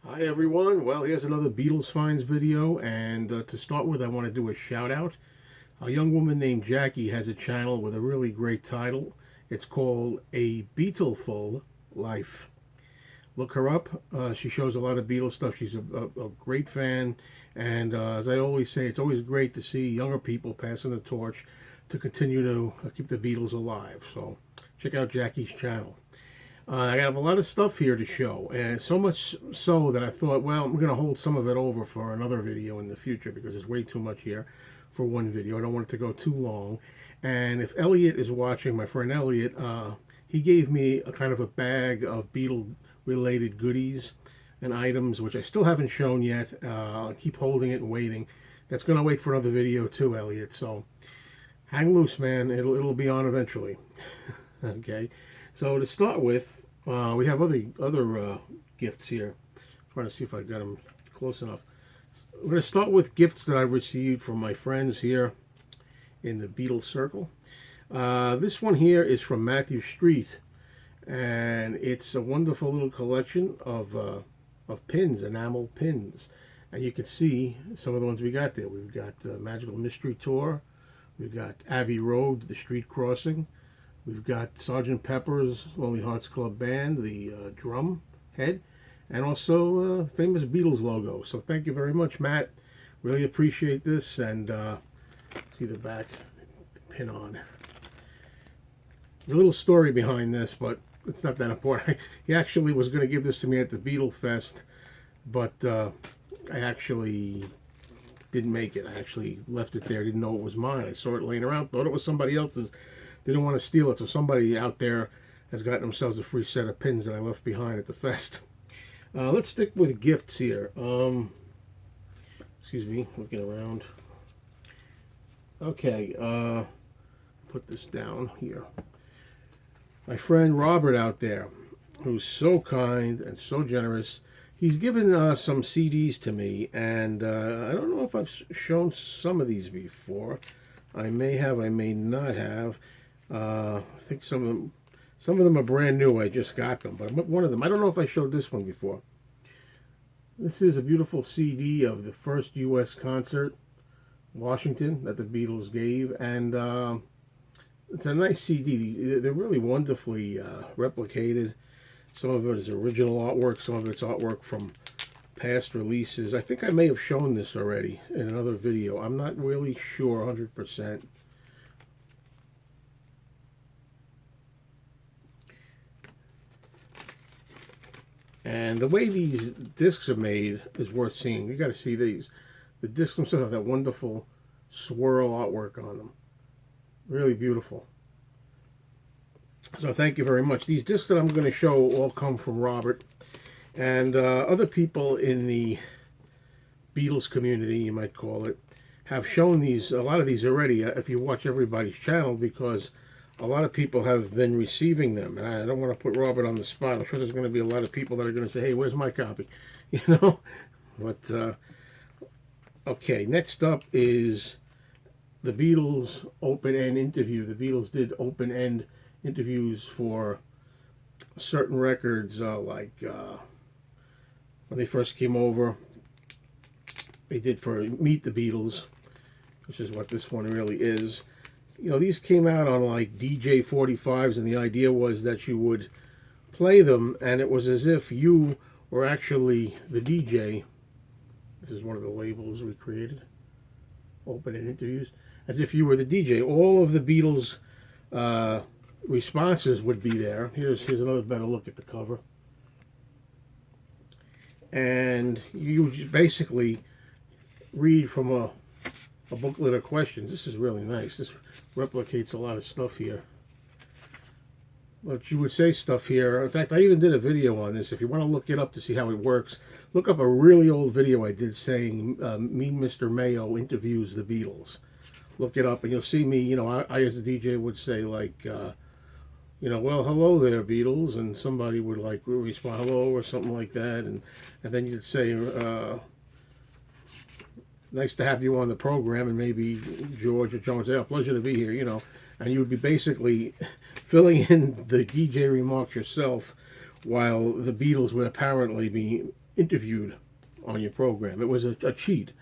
Hi everyone. Well, here's another Beatles Finds video, and to start with, I want to do a shout out. A young woman named Jackie has a channel with a really great title. It's called A Beatleful Life. Look her up. She shows a lot of Beatles stuff. She's a great fan, and as I always say, it's always great to see younger people passing the torch to continue to keep the Beatles alive. So check out Jackie's channel. I have a lot of stuff here to show, and so much so that I thought, well, I'm going to hold some of it over for another video in the future because there's way too much here for one video. I don't want it to go too long. And if Elliot is watching, my friend Elliot, he gave me a kind of a bag of Beatle-related goodies and items, which I still haven't shown yet. I'll keep holding it and waiting. That's going to wait for another video too, Elliot. So hang loose, man. It'll be on eventually. Okay. So to start with, we have other gifts here. I'm trying to see if I got them close enough. We're going to start with gifts that I've received from my friends here in the Beatles circle. This one here is from Matthew Street, and it's a wonderful little collection of pins, enamel pins. And you can see some of the ones we got there. We've got Magical Mystery Tour. We've got Abbey Road, the street crossing. We've got Sgt. Pepper's Lonely Hearts Club Band, the drum head, and also famous Beatles logo. So thank you very much, Matt. Really appreciate this. And see the back pin on. There's a little story behind this, but it's not that important. He actually was going to give this to me at the Beatle Fest, but I actually didn't make it. I actually left it there. Didn't know it was mine. I saw it laying around, thought it was somebody else's. Didn't want to steal it, so somebody out there has gotten themselves a free set of pins that I left behind at the fest. Let's stick with gifts here. Excuse me, looking around. Okay, put this down here. My friend Robert out there, who's so kind and so generous, he's given some CDs to me, and I don't know if I've shown some of these before. I may have, I may not have. I think some of them are brand new. I just got them, but one of them, I don't know if I showed this one before. This is a beautiful CD of the first U.S. concert, Washington, that the Beatles gave, and it's a nice CD. They're really wonderfully replicated. Some of it is original artwork, some of it's artwork from past releases. I think I may have shown this already in another video. I'm not really sure 100%. And the way these discs are made is worth seeing. You got to see these. The discs themselves have that wonderful swirl artwork on them. Really beautiful. So thank you very much. These discs that I'm going to show all come from Robert. And other people in the Beatles community, you might call it, have shown these, a lot of these already, if you watch everybody's channel, because a lot of people have been receiving them, and I don't want to put Robert on the spot. I'm sure there's going to be a lot of people that are going to say, hey, where's my copy? You know? But, okay, next up is the Beatles open-end interview. The Beatles did open-end interviews for certain records, like when they first came over. They did for Meet the Beatles, which is what this one really is. You know, these came out on like DJ 45s, and the idea was that you would play them, and it was as if you were actually the DJ. This is one of the labels we created. Open and interviews. As if you were the DJ. All of the Beatles responses would be there. Here's another better look at the cover. And you would basically read from a booklet of questions. This is really nice. This replicates a lot of stuff here. But you would say stuff here. In fact, I even did a video on this. If you want to look it up to see how it works, look up a really old video I did saying me, Mr. Mayo, interviews the Beatles. Look it up and you'll see me, you know, I as a DJ would say like, you know, well, hello there, Beatles, and somebody would like respond, hello, or something like that, and then you'd say, nice to have you on the program, and maybe George or John would say, oh, pleasure to be here, you know, and you would be basically filling in the DJ remarks yourself while the Beatles would apparently be interviewed on your program. It was a cheat,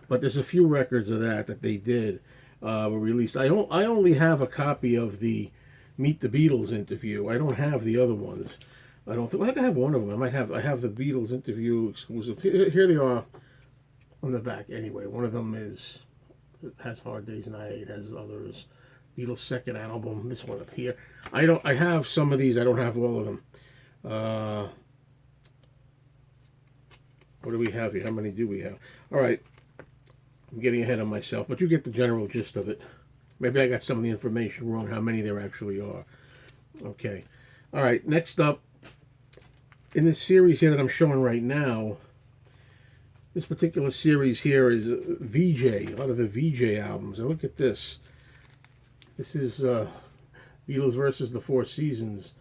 but there's a few records of that they did were released. I only have a copy of the Meet the Beatles interview. I don't have the other ones. I don't think I have one of them. I have the Beatles interview exclusive. Here they are on the back. Anyway, one of them has Hard Day's Night. It has others. Beatles' second album. This one up here. I have some of these. I don't have all of them. What do we have here? How many do we have? All right. I'm getting ahead of myself, but you get the general gist of it. Maybe I got some of the information wrong, how many there actually are. Okay. All right. Next up, in this series here that I'm showing right now, this particular series here is VJ, a lot of the VJ albums. And look at this. This is Beatles versus the Four Seasons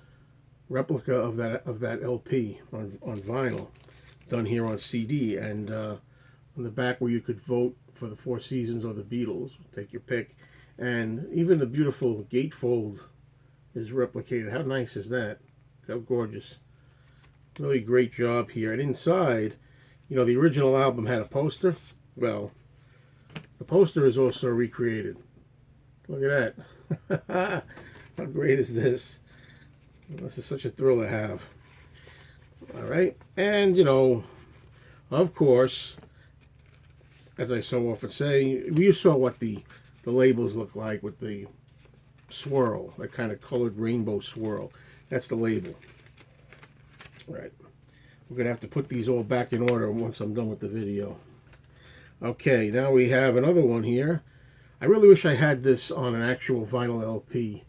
replica of that LP on vinyl, done here on CD. And on the back where you could vote for the Four Seasons or the Beatles, take your pick. And even the beautiful gatefold is replicated. How nice is that? How gorgeous. Really great job here. And inside, you know, the original album had a poster. Well, the poster is also recreated. Look at that. How great is this? This is such a thrill to have. All right. And, you know, of course, as I so often say, you saw what the labels look like with the swirl, that kind of colored rainbow swirl. That's the label. Right. We're going to have to put these all back in order once I'm done with the video. Okay, now we have another one here. I really wish I had this on an actual vinyl LP.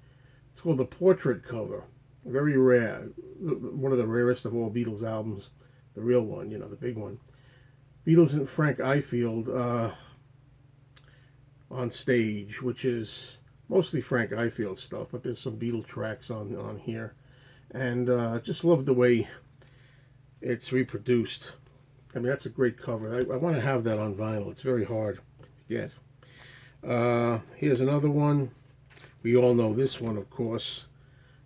It's called the Portrait Cover. Very rare. One of the rarest of all Beatles albums. The real one, you know, the big one. Beatles and Frank Ifield on stage, which is mostly Frank Ifield stuff, but there's some Beatle tracks on here. And just love the way it's reproduced. I mean, that's a great cover. I want to have that on vinyl. It's very hard to get. Here's another one. We all know this one, of course.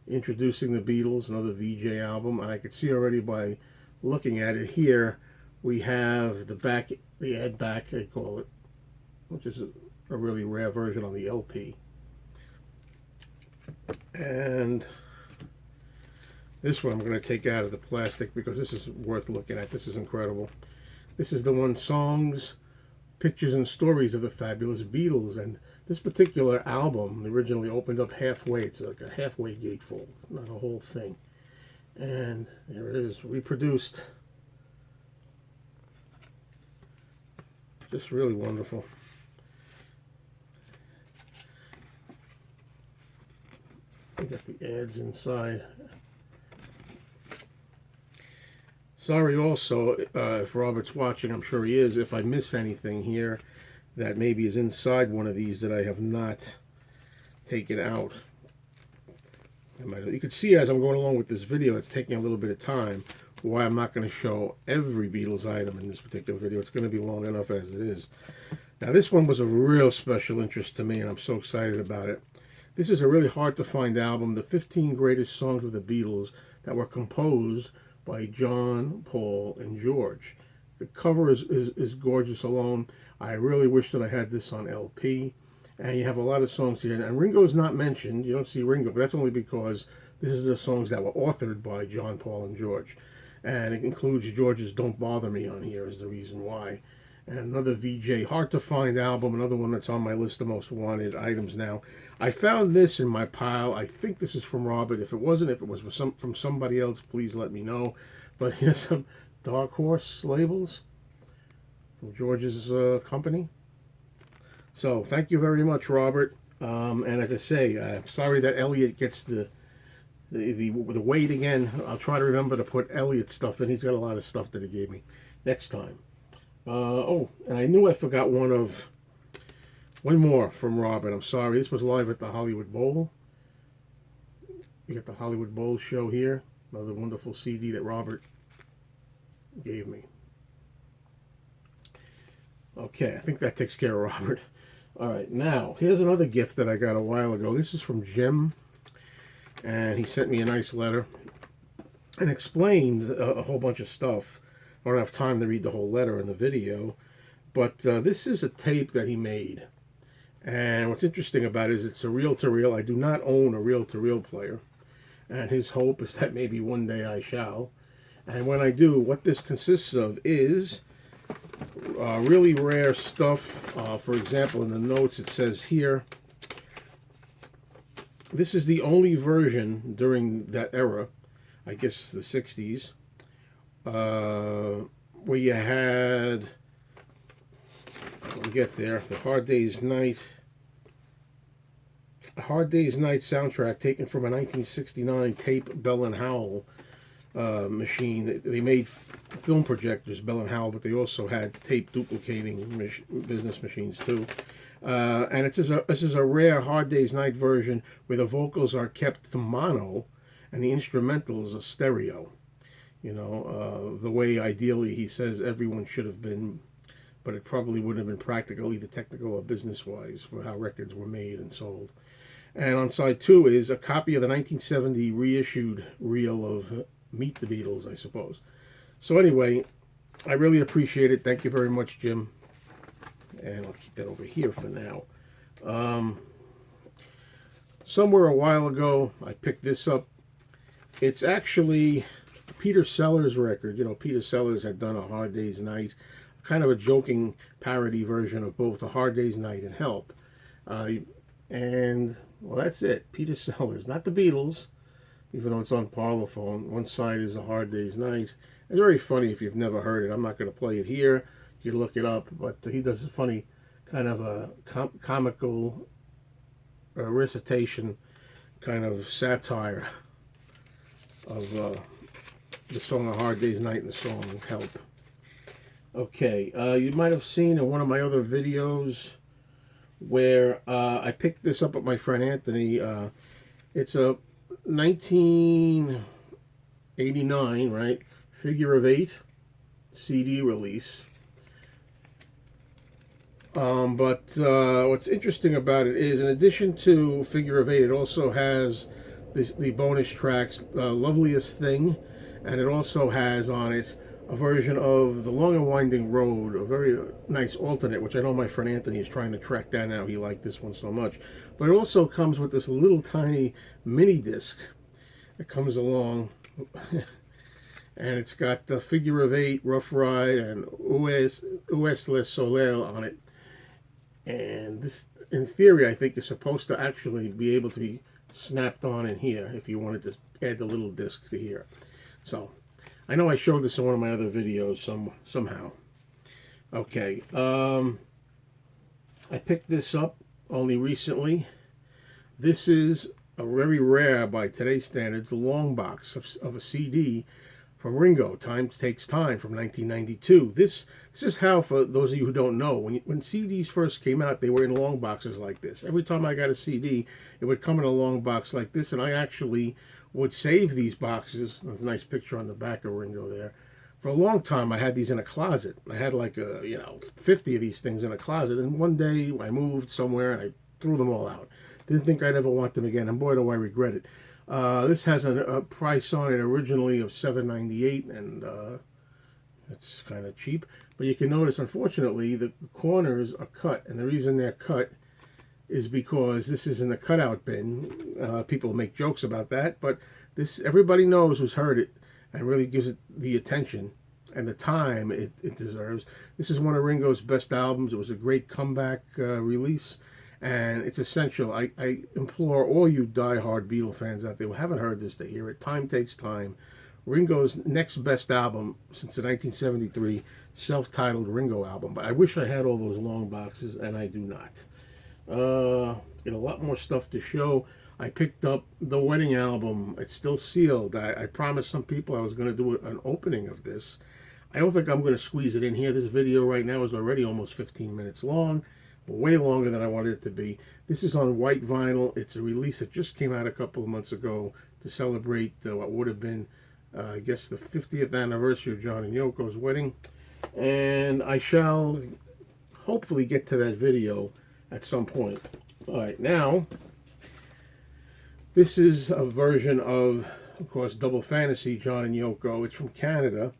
Introducing the Beatles, another VJ album. And I could see already by looking at it here, we have the back, the ad back, they call it, which is a really rare version on the LP. And this one I'm going to take out of the plastic because this is worth looking at. This is incredible. This is the one, Songs, Pictures and Stories of the Fabulous Beatles. And this particular album originally opened up halfway. It's like a halfway gatefold, not a whole thing. And there it is, reproduced. Just really wonderful. We got the ads inside. Sorry also, if Robert's watching, I'm sure he is, if I miss anything here that maybe is inside one of these that I have not taken out. You can see as I'm going along with this video, it's taking a little bit of time, why I'm not going to show every Beatles item in this particular video. It's going to be long enough as it is. Now this one was a real special interest to me, and I'm so excited about it. This is a really hard to find album, the 15 greatest songs of the Beatles that were composed by John, Paul, and George. The cover is gorgeous alone. I really wish that I had this on LP. And you have a lot of songs here. And Ringo's not mentioned. You don't see Ringo, but that's only because this is the songs that were authored by John, Paul, and George. And it includes George's Don't Bother Me on here is the reason why. And another VJ, hard to find album, another one that's on my list of most wanted items now. I found this in my pile. I think this is from Robert. If it wasn't, if it was from somebody else, please let me know. But here's some Dark Horse labels from George's company. So thank you very much, Robert. And as I say, sorry that Elliot gets the weight again. I'll try to remember to put Elliot's stuff in. He's got a lot of stuff that he gave me next time. Oh, and I knew I forgot one more from Robert. I'm sorry. This was live at the Hollywood Bowl. You got the Hollywood Bowl show here. Another wonderful CD that Robert gave me. Okay, I think that takes care of Robert. All right, now, here's another gift that I got a while ago. This is from Jim, and he sent me a nice letter and explained a whole bunch of stuff I don't have time to read the whole letter in the video, but this is a tape that he made. And what's interesting about it is it's a reel-to-reel. I do not own a reel-to-reel player, and his hope is that maybe one day I shall. And when I do, what this consists of is really rare stuff. For example, in the notes it says here, this is the only version during that era, I guess the 60s, where you had, we'll get there, the Hard Day's Night soundtrack taken from a 1969 tape Bell and Howell machine. They made film projectors, Bell and Howell, but they also had tape duplicating business machines too. And this is a rare Hard Day's Night version where the vocals are kept to mono and the instrumentals are stereo. You know, the way ideally he says everyone should have been, but it probably wouldn't have been practical, either technical or business-wise, for how records were made and sold. And on side 2 is a copy of the 1970 reissued reel of Meet the Beatles, I suppose. So anyway, I really appreciate it. Thank you very much, Jim. And I'll keep that over here for now. Somewhere a while ago, I picked this up. It's actually Peter Sellers' record. You know, Peter Sellers had done A Hard Day's Night, kind of a joking parody version of both A Hard Day's Night and Help. And, well, that's it. Peter Sellers, not the Beatles, even though it's on Parlophone. One side is A Hard Day's Night. It's very funny if you've never heard it. I'm not going to play it here. You can look it up, but he does a funny kind of a comical recitation, kind of satire of the song A Hard Day's Night and the song Help. Okay, you might have seen in one of my other videos where I picked this up with my friend Anthony. It's a 1989, right, Figure of 8 CD release. But what's interesting about it is, in addition to Figure of 8, it also has the bonus tracks, Loveliest Thing, and it also has on it a version of The Long and Winding Road, a very nice alternate, which I know my friend Anthony is trying to track down now. He liked this one so much. But it also comes with this little tiny mini disc that comes along. And it's got the Figure of 8, Rough Ride, and Où est le Soleil on it. And this, in theory, I think is supposed to actually be able to be snapped on in here if you wanted to add the little disc to here. So, I know I showed this in one of my other videos somehow. Okay, I picked this up only recently. This is a very rare, by today's standards, long box of a CD from Ringo, Time Takes Time, from 1992. This is how, for those of you who don't know, when CDs first came out, they were in long boxes like this. Every time I got a CD, it would come in a long box like this, and I actually would save these boxes. There's a nice picture on the back of Ringo there. For a long time, I had these in a closet. I had like 50 of these things in a closet, and one day I moved somewhere and I threw them all out. Didn't think I'd ever want them again, and boy, do I regret it. This has a price on it originally of $7.98, and it's kind of cheap. But you can notice, unfortunately, the corners are cut, and the reason they're cut is because this is in the cutout bin. People make jokes about that, but this, everybody knows who's heard it and really gives it the attention and the time it deserves. This is one of Ringo's best albums. It was a great comeback release, and it's essential. I implore all you die-hard Beatle fans out there who haven't heard this to hear it. Time Takes Time, Ringo's next best album since the 1973 self-titled Ringo album. But I wish I had all those long boxes, and I do not. Got a lot more stuff to show. I picked up the wedding album. It's still sealed. I promised some people I was going to do an opening of this. I don't think I'm going to squeeze it in here. This video right now is already almost 15 minutes long, way longer than I wanted it to be. This is on white vinyl. It's a release that just came out a couple of months ago to celebrate what would have been, I guess, the 50th anniversary of John and Yoko's wedding. And I shall hopefully get to that video at some point. All right, now, this is a version of course, Double Fantasy, John and Yoko. It's from Canada,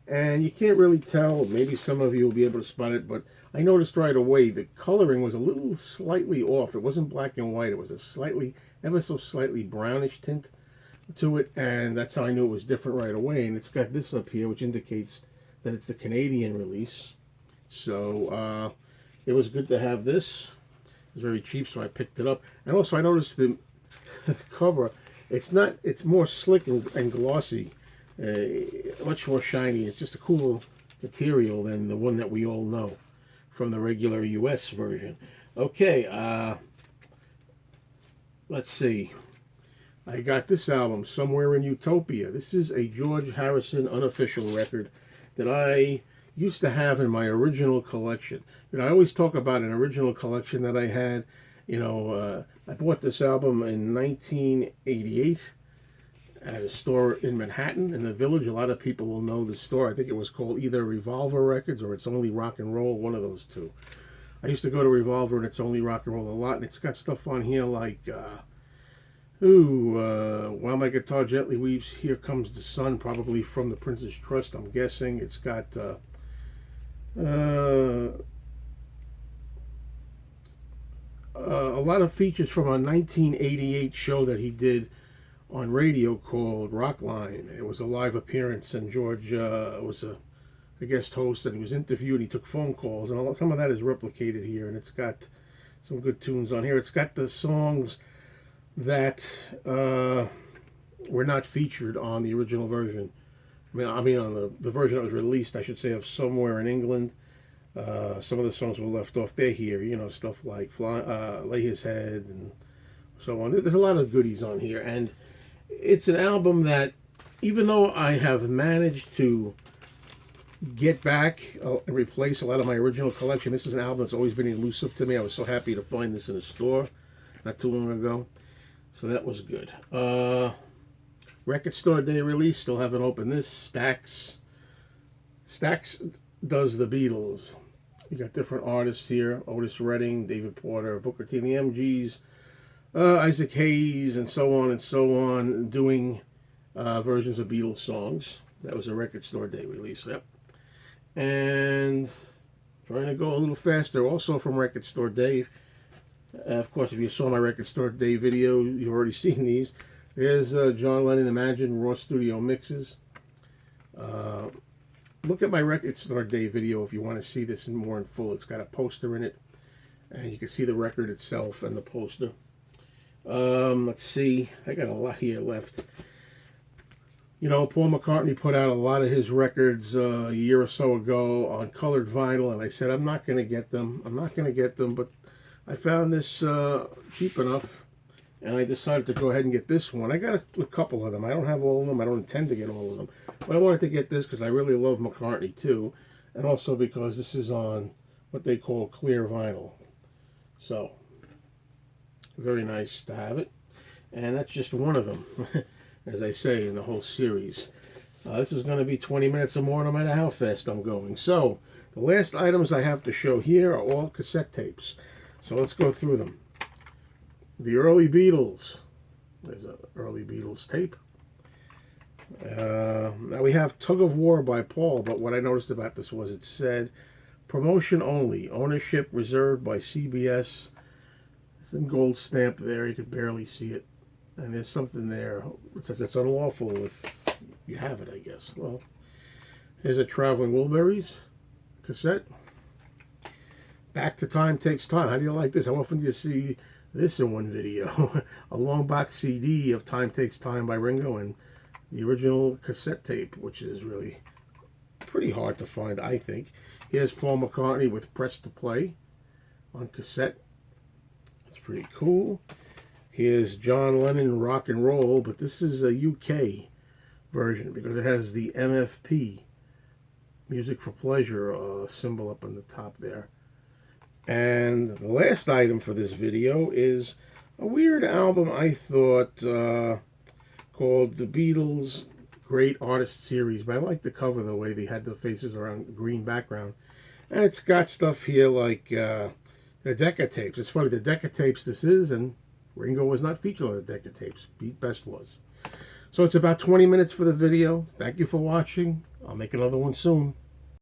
And you can't really tell, maybe some of you will be able to spot it, but I noticed right away the coloring was a little slightly off. It wasn't black and white. It was a slightly, ever so slightly brownish tint to it, and that's how I knew it was different right away. And it's got this up here, which indicates that it's the Canadian release. So it was good to have this. It was very cheap, so I picked it up. And also I noticed the cover, it's more slick and glossy, much more shiny. It's just a cool material than the one that we all know from the regular US version. Okay, let's see. I got this album, Somewhere in Utopia. This is a George Harrison unofficial record that I used to have in my original collection. You know, I always talk about an original collection that I had. You know, I bought this album in 1988 at a store in Manhattan, in the Village. A lot of people will know the store. I think it was called either Revolver Records or It's Only Rock and Roll, one of those two. I used to go to Revolver and It's Only Rock and Roll a lot, and it's got stuff on here like, While My Guitar Gently Weeps, Here Comes the Sun, probably from the Prince's Trust, I'm guessing. It's got a lot of features from a 1988 show that he did on radio called Rockline. It was a live appearance, and George was a guest host, and he was interviewed. He took phone calls, and some of that is replicated here, and it's got some good tunes on here. It's got the songs that were not featured on the original version. I mean on the version that was released, I should say, of Somewhere in England. Some of the songs were left off. They're here, you know, stuff like Lay His Head and so on. There's a lot of goodies on here, and it's an album that, even though I have managed to get back and replace a lot of my original collection, this is an album that's always been elusive to me. I was so happy to find this in a store not too long ago, so that was good. Record Store Day release, still haven't opened this. Stax does the Beatles. You got different artists here: Otis Redding, David Porter, Booker T, and the MGs, Isaac Hayes, and so on, doing versions of Beatles songs. That was a Record Store Day release. Yep. And trying to go a little faster, also from Record Store Day. Of course, if you saw my Record Store Day video, you've already seen these. There's John Lennon Imagine Raw Studio Mixes. Look at my Record Store Day video if you want to see this more in full. It's got a poster in it, and you can see the record itself and the poster. Let's see. I got a lot here left. You know, Paul McCartney put out a lot of his records a year or so ago on colored vinyl, and I said, I'm not going to get them. But I found this cheap enough, and I decided to go ahead and get this one. I got a couple of them. I don't have all of them. I don't intend to get all of them. But I wanted to get this because I really love McCartney too, and also because this is on what they call clear vinyl. So, very nice to have it. And that's just one of them, as I say, in the whole series. This is going to be 20 minutes or more, no matter how fast I'm going. So, the last items I have to show here are all cassette tapes. So let's go through them. The early Beatles. There's an early Beatles tape. Now we have Tug of War by Paul, but what I noticed about this was it said promotion only, ownership reserved by CBS. There's a gold stamp there, you could barely see it. And there's something there. It says it's unlawful if you have it, I guess. Well, here's a Traveling Wilburys cassette. Back to Time Takes Time. How do you like this? How often do you see this in one video? A long box CD of Time Takes Time by Ringo and the original cassette tape, which is really pretty hard to find, I think. Here's Paul McCartney with Press to Play on cassette. It's pretty cool. Here's John Lennon Rock and Roll, but this is a UK version because it has the MFP, Music for Pleasure, symbol up on the top there. And the last item for this video is a weird album, I thought, called The Beatles Great Artist Series. But I like the cover, the way they had the faces around green background. And it's got stuff here like the Decca tapes. It's funny, the Decca tapes this is, and Ringo was not featured on the Decca tapes. Beat Best was. So it's about 20 minutes for the video. Thank you for watching. I'll make another one soon.